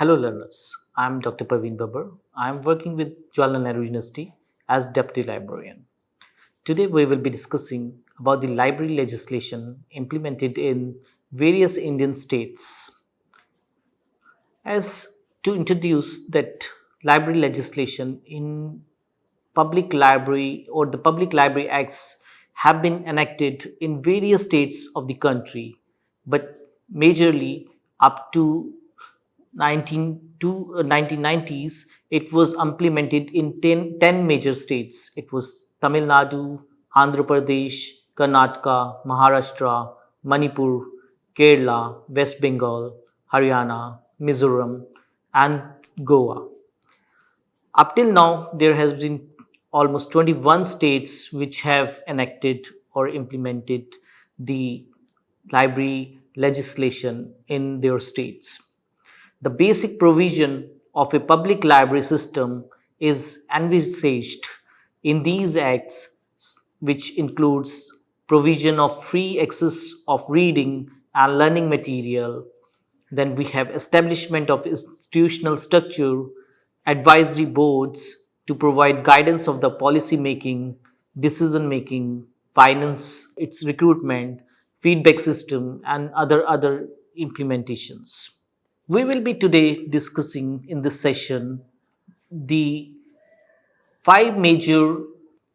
Hello learners, I am Dr. Praveen Babar. I am working with Jawaharlal Nehru University as Deputy Librarian. Today we will be discussing about the library legislation implemented in various Indian states. As to introduce that library legislation in public library or the public library acts have been enacted in various states of the country, but majorly up to 1990s, it was implemented in 10 major states. It was Tamil Nadu, Andhra Pradesh, Karnataka, Maharashtra, Manipur, Kerala, West Bengal, Haryana, Mizoram, and Goa. Up till now, there has been almost 21 states which have enacted or implemented the library legislation in their states. The basic provision of a public library system is envisaged in these acts, which includes provision of free access of reading and learning material. Then we have establishment of institutional structure, advisory boards to provide guidance of the policy making, decision making, finance, its recruitment, feedback system, and other implementations. We will be today discussing in this session the five major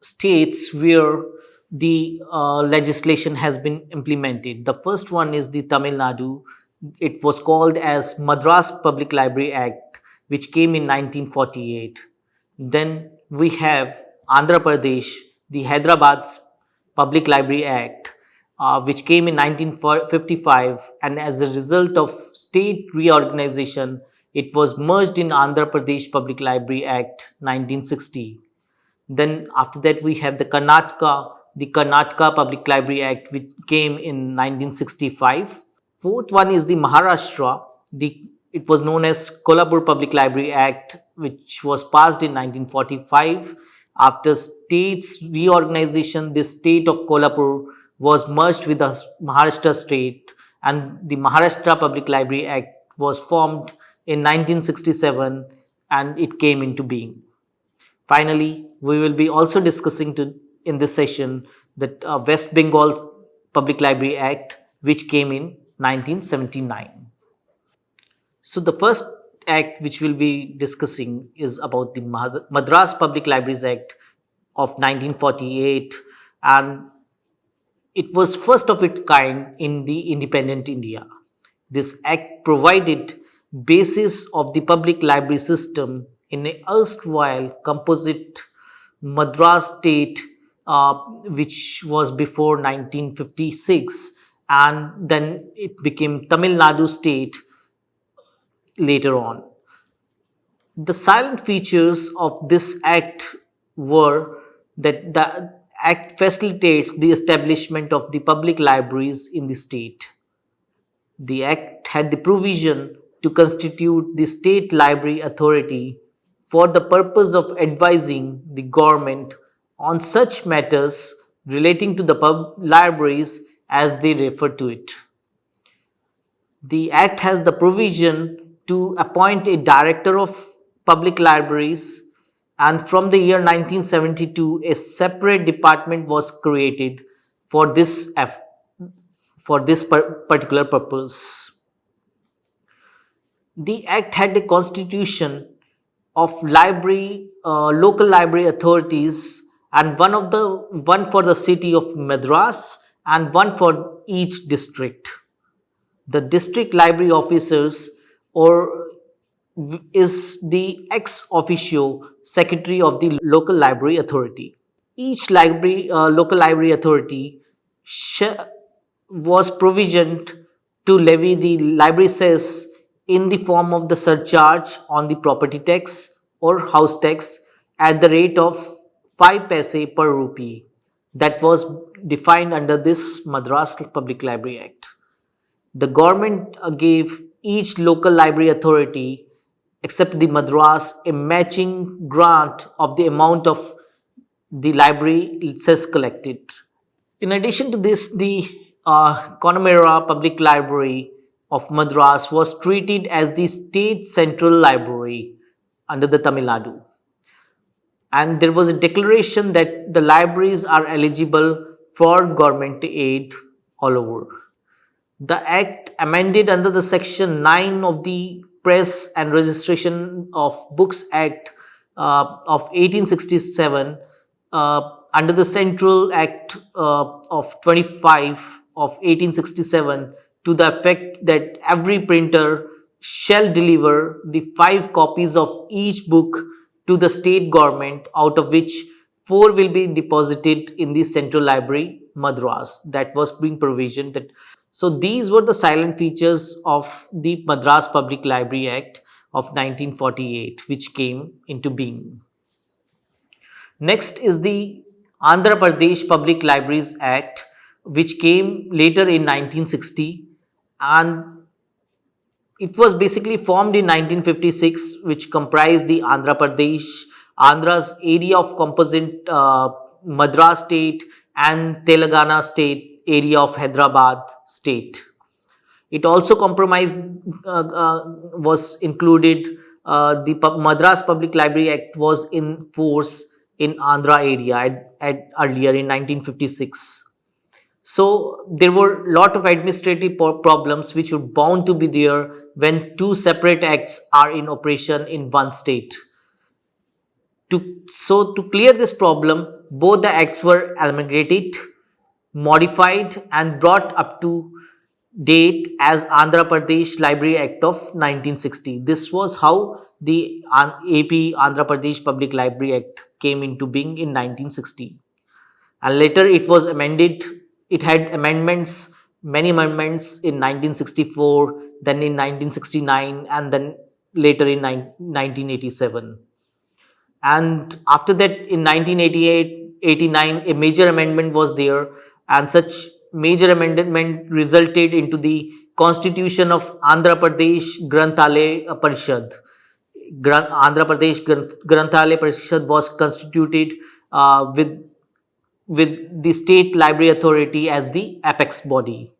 states where the legislation has been implemented. The first one is the Tamil Nadu. It was called as Madras Public Library Act, which came in 1948. Then we have Andhra Pradesh, the Hyderabad's Public Library Act, which came in 1955, and as a result of state reorganization, it was merged in Andhra Pradesh Public Library Act 1960. Then after that, we have the Karnataka Public Library Act, which came in 1965. Fourth one is the Maharashtra. It was known as Kolhapur Public Library Act, which was passed in 1945. After states reorganization, the state of Kolhapur was merged with the Maharashtra state, and the Maharashtra Public Library Act was formed in 1967, and it came into being. Finally, we will be also discussing in this session the West Bengal Public Library Act, which came in 1979. So the first act which we'll be discussing is about the Madras Public Libraries Act of 1948, and it was first of its kind in the independent India. This act provided basis of the public library system in a erstwhile composite Madras state, which was before 1956, and then it became Tamil Nadu state later on. The silent features of this act were that the act facilitates the establishment of the public libraries in the state. The act had the provision to constitute the state library authority for the purpose of advising the government on such matters relating to the libraries as they refer to it. The act has the provision to appoint a director of public libraries, and from the year 1972 a separate department was created for this particular purpose. The act had a constitution of local library authorities, and one for the city of Madras and one for each district. The district library officers or is the ex officio secretary of the local library authority. Each local library authority was provisioned to levy the library cess in the form of the surcharge on the property tax or house tax at the rate of 5 paise per rupee that was defined under this Madras Public Library Act. The government gave each local library authority except the Madras a matching grant of the amount of the library cess collected. In addition to this, the Connemara Public Library of Madras was treated as the state central library under the Tamil Nadu. And there was a declaration that the libraries are eligible for government aid all over. The Act, amended under the Section 9 of the Press and Registration of Books Act of 1867, under the Central Act of 25 of 1867, to the effect that every printer shall deliver the 5 copies of each book to the state government, out of which 4 will be deposited in the Central Library, Madras. That was being provisioned. So these were the silent features of the Madras Public Library Act of 1948, which came into being. Next is the Andhra Pradesh Public Libraries Act, which came later in 1960, and it was basically formed in 1956, which comprised the Andhra's area of composite Madras state and Telangana state area of Hyderabad state. It also was included, the Madras Public Library Act was in force in Andhra area earlier in 1956. So there were a lot of administrative problems which were bound to be there when 2 separate acts are in operation in one state. So to clear this problem, both the acts were amalgamated, modified and brought up to date as Andhra Pradesh Library Act of 1960. This was how the AP Andhra Pradesh Public Library Act came into being in 1960. And later it was amended. It had amendments, many amendments in 1964, then in 1969, and then later in 1987. And after that, in 1988-89, a major amendment was there, and such major amendment resulted into the Constitution of Andhra Pradesh Granthalaya Parishad. Andhra Pradesh Granthalaya Parishad was constituted with the State Library Authority as the apex body.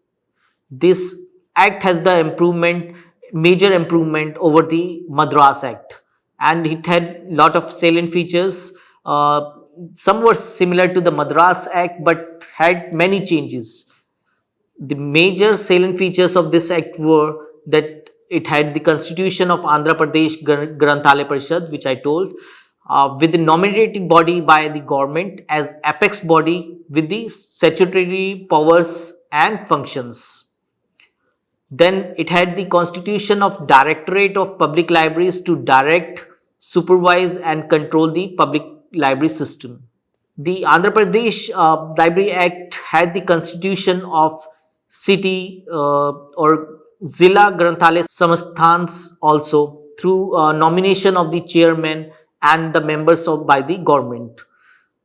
This act has the major improvement over the Madras Act, and it had lot of salient features. Some were similar to the Madras Act but had many changes. The major salient features of this act were that it had the Constitution of Andhra Pradesh Granthalaya Parishad, which I told, with the nominated body by the government as apex body with the statutory powers and functions. Then it had the Constitution of Directorate of Public Libraries to direct, supervise and control the public library system. The Andhra Pradesh Library Act had the constitution of city or Zilla Granthalaya Samsthans also, through nomination of the chairman and the members by the government.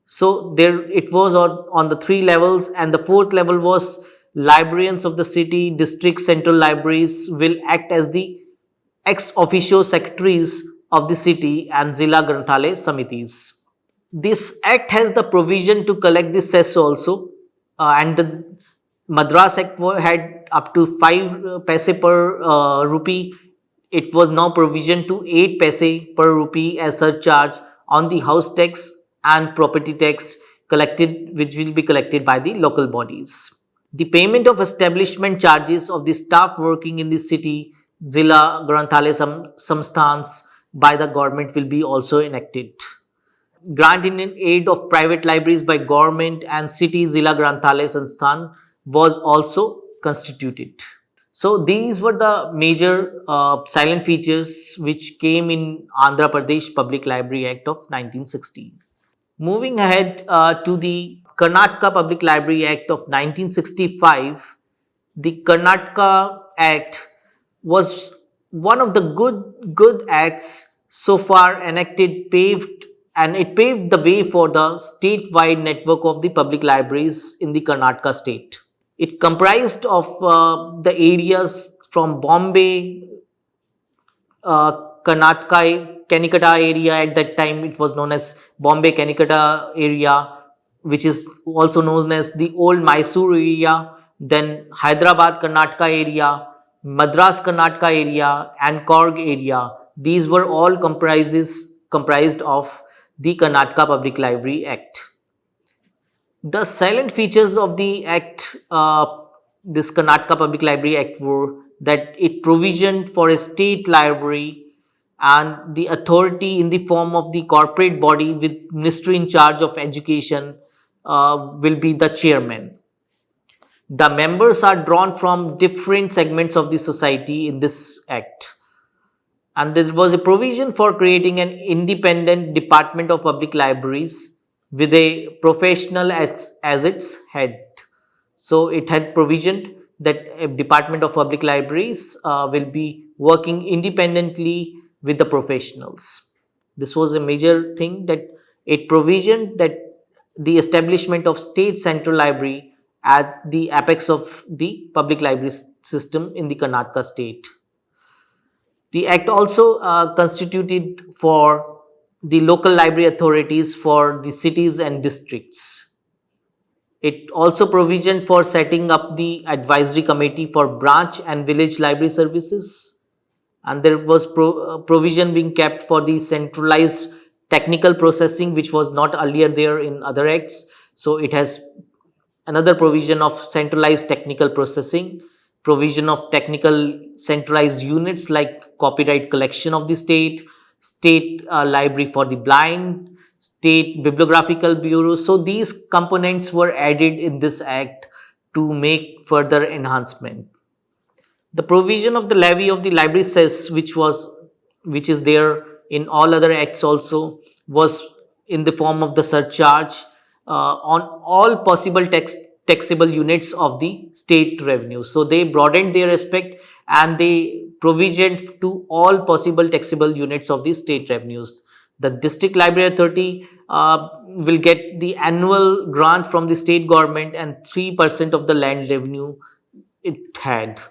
So there it was on the 3 levels, and the 4th level was librarians of the city, district, central libraries will act as the ex officio secretaries of the city and Zilla Granthalaya Samitis. This act has the provision to collect the cess also, and the Madras Act had up to 5 paise per rupee. It was now provision to 8 paise per rupee as surcharge on the house tax and property tax collected, which will be collected by the local bodies. The payment of establishment charges of the staff working in the city, Zilla Granthalaya Samsthans by the government will be also enacted. Granting in aid of private libraries by government and city Zilla Granthalaya Samsthan was also constituted. So these were the major silent features which came in Andhra Pradesh Public Library Act of 1960. Moving ahead to the Karnataka Public Library Act of 1965, the Karnataka Act was one of the good acts so far enacted, paved the way for the statewide network of the public libraries in the Karnataka state. It comprised of the areas from Bombay, Karnataka, Kanikata area. At that time it was known as Bombay Kanikata area, which is also known as the old Mysore area, then Hyderabad Karnataka area, Madras Karnataka area, and Korg area. These were all comprised of the Karnataka Public Library Act. The silent features of the Act, this Karnataka Public Library Act, were that it provisioned for a state library and the authority in the form of the corporate body with ministry in charge of education will be the chairman. The members are drawn from different segments of the society in this act. And there was a provision for creating an independent department of public libraries with a professional as its head. So it had provisioned that a department of public libraries will be working independently with the professionals. This was a major thing, that it provisioned that the establishment of state central library at the apex of the public library system in the Karnataka state. The act also constituted for the local library authorities for the cities and districts. It also provisioned for setting up the advisory committee for branch and village library services, and there was provision being kept for the centralized technical processing, which was not earlier there in other acts. So it has another provision of centralized technical processing, provision of technical centralized units like copyright collection of the state library for the blind, state bibliographical bureau. So these components were added in this act to make further enhancement. The provision of the levy of the library cess, which is there in all other acts also, was in the form of the surcharge on all possible taxable units of the state revenue. So they broadened their aspect and they provisioned to all possible taxable units of the state revenues. The district library authority will get the annual grant from the state government and 3% of the land revenue it had.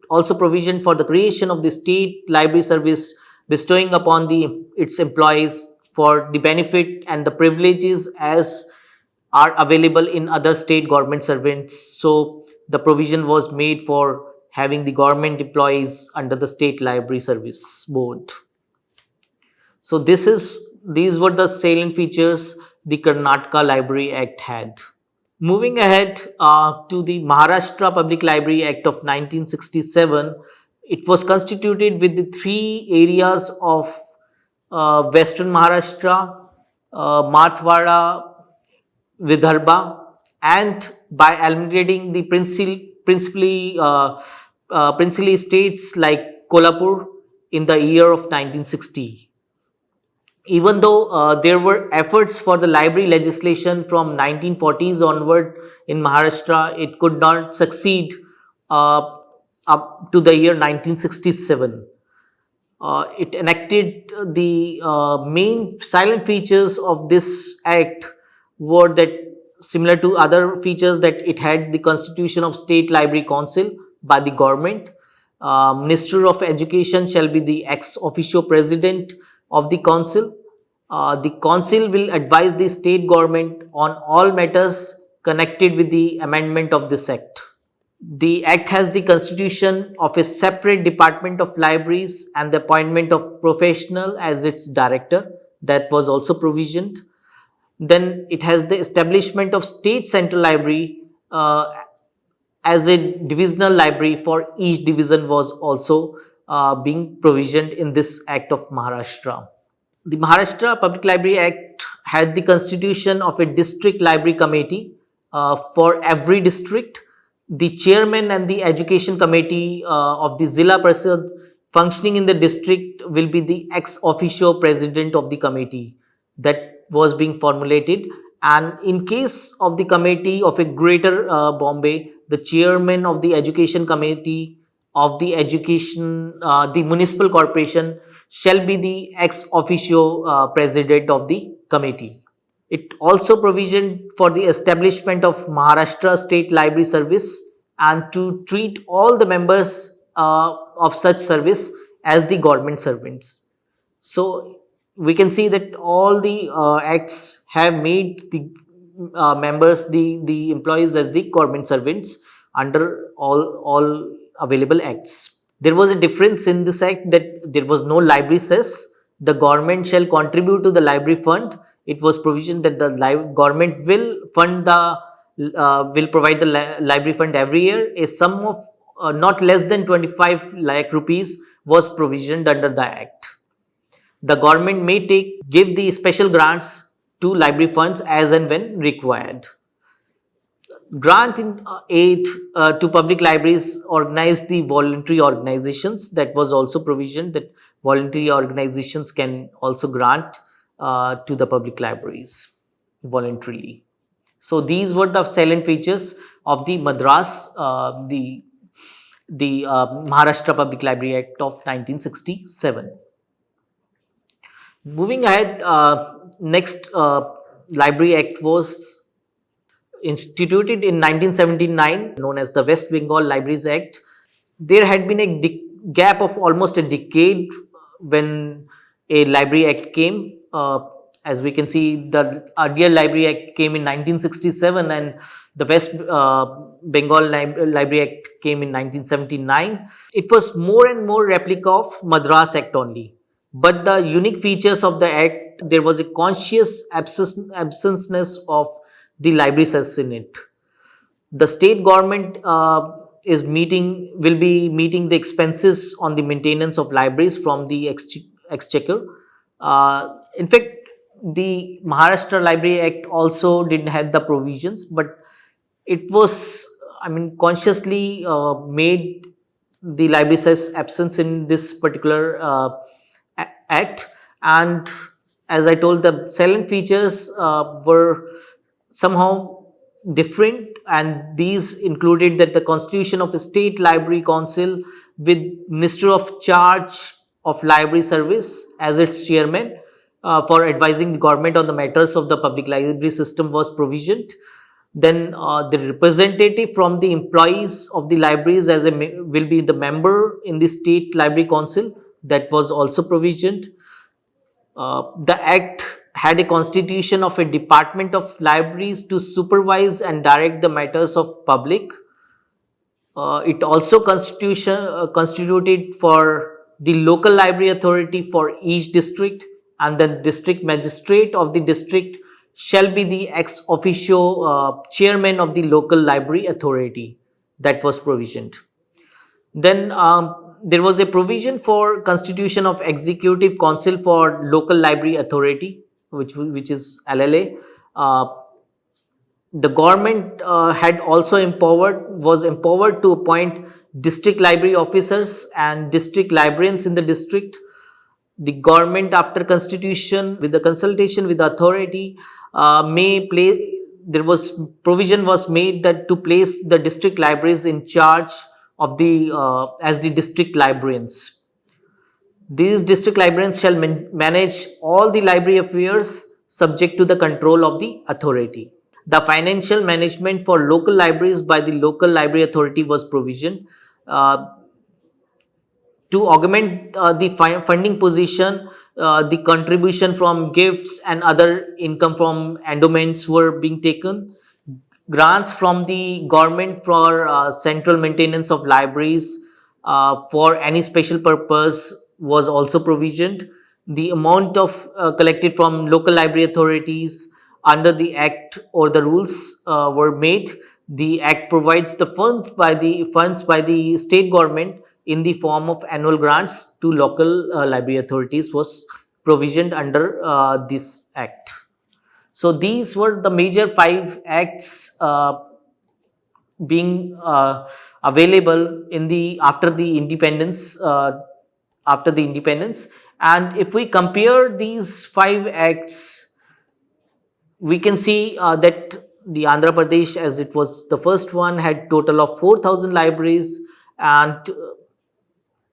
Also provision for the creation of the state library service, bestowing upon its employees for the benefit and the privileges as are available in other state government servants. So the provision was made for having the government employees under the state library service board. So these were the salient features the Karnataka Library Act had. Moving ahead to the Maharashtra Public Library Act of 1967, it was constituted with the three areas of Western Maharashtra, Marathwada, Vidarbha, and by eliminating the princely states like Kolhapur in the year of 1960. Even though there were efforts for the library legislation from 1940s onward in Maharashtra, it could not succeed up to the year 1967. It enacted the main silent features of this act were that, similar to other features, that it had the constitution of state library council by the government. Minister of Education shall be the ex officio president of the council. The council will advise the state government on all matters connected with the amendment of this act. The act has the constitution of a separate department of libraries and the appointment of professional as its director. That was also provisioned. Then it has the establishment of state central library as a divisional library for each division was also being provisioned in this act of Maharashtra. The Maharashtra Public Library Act had the constitution of a district library committee for every district. The chairman and the education committee of the Zilla Parishad functioning in the district will be the ex officio president of the committee that was being formulated. And in case of the committee of a greater Bombay, the chairman of the education committee of the the municipal corporation shall be the ex officio president of the committee. It also provisioned for the establishment of Maharashtra State Library Service and to treat all the members of such service as the government servants. So we can see that all the acts have made the members, the employees as the government servants under all available acts. There was a difference in this act that there was no library cess. The government shall contribute to the library fund. It was provision that the government will fund the will provide the library fund every year. A sum of not less than 25 lakh rupees was provisioned under the act. The government may give the special grants to library funds as and when required. Grant in aid to public libraries organize the voluntary organizations. That was also provision that voluntary organizations can also grant to the public libraries voluntarily. So these were the salient features of the Madras, the Maharashtra Public Library Act of 1967. Moving ahead, next Library Act was instituted in 1979, known as the West Bengal Libraries Act. There had been a gap of almost a decade when a Library Act came. As we can see, the earlier Library Act came in 1967 and the West Bengal Library Act came in 1979. It was more and more replica of Madras Act only. But the unique features of the Act, there was a conscious absenceness of the library cess in it. The state government will be meeting the expenses on the maintenance of libraries from the exchequer. In fact, the Maharashtra Library Act also didn't have the provisions, but it was, consciously made the library cess absence in this particular act. And as I told, the salient features were somehow different, and these included that the constitution of a state library council with Minister of Charge of Library Service as its chairman for advising the government on the matters of the public library system was provisioned. Then the representative from the employees of the libraries will be the member in the state library council. That was also provisioned. The act had a constitution of a department of libraries to supervise and direct the matters of public. It also constituted for the local library authority for each district, and the district magistrate of the district shall be the ex officio chairman of the local library authority. That was provisioned. Then there was a provision for constitution of executive council for local library authority, which is LLA. The government was empowered to appoint district library officers and district librarians in the district. The government, after constitution, with the consultation with the authority, provision was made that to place the district libraries in charge of as the district librarians. These district librarians shall manage all the library affairs subject to the control of the authority. The financial management for local libraries by the local library authority was provisioned. To augment the funding position, the contribution from gifts and other income from endowments were being taken. Grants from the government for central maintenance of libraries for any special purpose was also provisioned. The amount of collected from local library authorities under the act or the rules were made. The act provides the funds by the state government in the form of annual grants to local library authorities was provisioned under this act. So these were the major 5 acts being available after the independence. And if we compare these 5 acts, we can see that the Andhra Pradesh, as it was the first one, had total of 4,000 libraries, and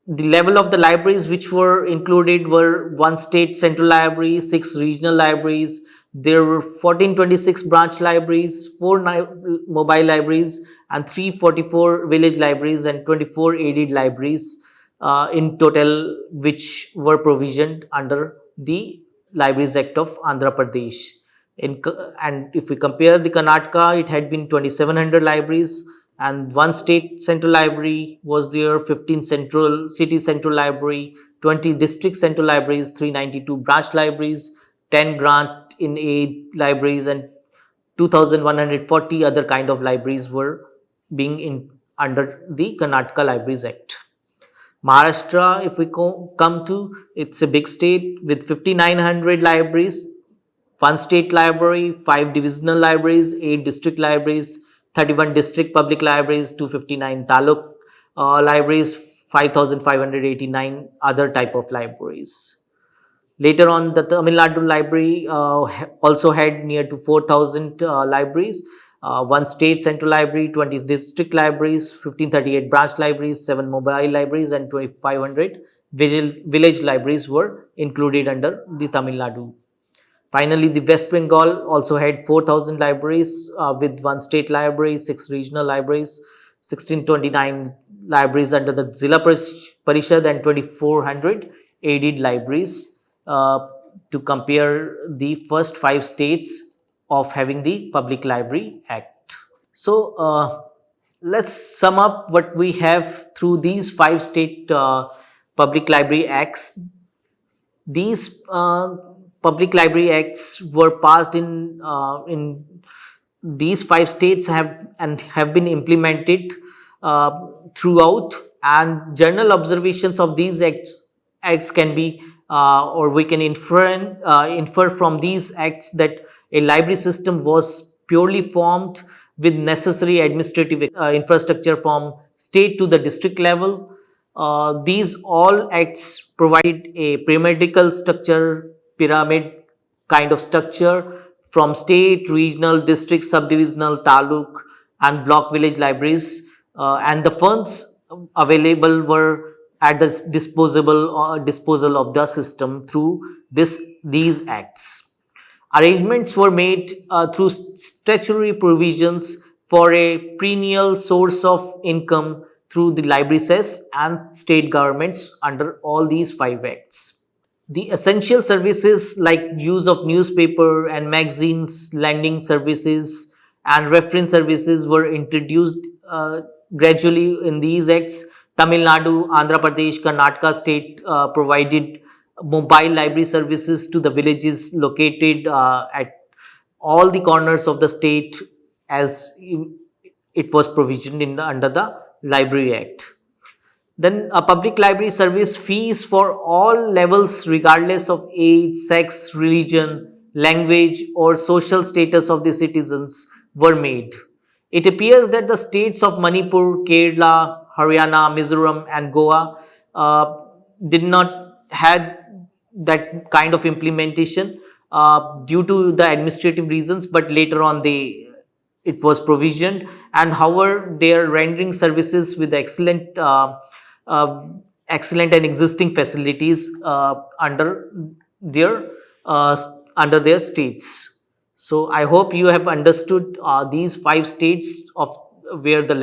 the level of the libraries which were included were 1 state central library, 6 regional libraries. There were 1426 branch libraries, 4 mobile libraries, and 344 village libraries, and 24 aided libraries in total, which were provisioned under the Libraries Act of Andhra Pradesh. And if we compare the Karnataka, it had been 2700 libraries. and one state central library was there, 15 central city central library, 20 district central libraries, 392 branch libraries, 10 grant in aid libraries, and 2140 other kind of libraries were being in under the Karnataka Libraries Act. Maharashtra, if we come to, it's a big state with 5,900 libraries, one state library, five divisional libraries, eight district libraries, 31 district public libraries, 259 taluk libraries, 5,589 other type of libraries. Later on, the Tamil Nadu library also had near to 4,000 libraries, one state central library, 20 district libraries, 1538 branch libraries, 7 mobile libraries, and 2,500 village libraries were included under the Tamil Nadu. Finally, the West Bengal also had 4,000 libraries with one state library, 6 regional libraries, 1629 libraries under the Zilla Parishad, and 2,400 aided libraries to compare the first 5 states of having the Public Library Act. So, let's sum up what we have through these 5 state Public Library Acts. These Public Library Acts were passed in these 5 states have been implemented throughout, and general observations of these acts can be or we can infer from these acts that a library system was purely formed with necessary administrative infrastructure from state to the district level. These all acts provided a pyramidal structure, pyramid kind of structure from state, regional, district, subdivisional, taluk, and block village libraries, and the funds available were at the disposal of the system through these acts. Arrangements were made through statutory provisions for a perennial source of income through the library cess and state governments under all these 5 acts. The essential services like use of newspaper and magazines, lending services, and reference services were introduced gradually in these acts. Tamil Nadu, Andhra Pradesh, Karnataka state provided mobile library services to the villages located at all the corners of the state as it was provisioned under the Library Act. Then a public library service fees for all levels regardless of age, sex, religion, language, or social status of the citizens were made. It appears that the states of Manipur, Kerala, Haryana, Mizoram, and Goa did not had that kind of implementation due to the administrative reasons, but later on it was provisioned, and however they are rendering services with excellent excellent and existing facilities under their states. So I hope you have understood these 5 states of where the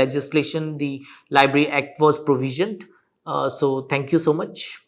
Library Act was provisioned. So thank you so much.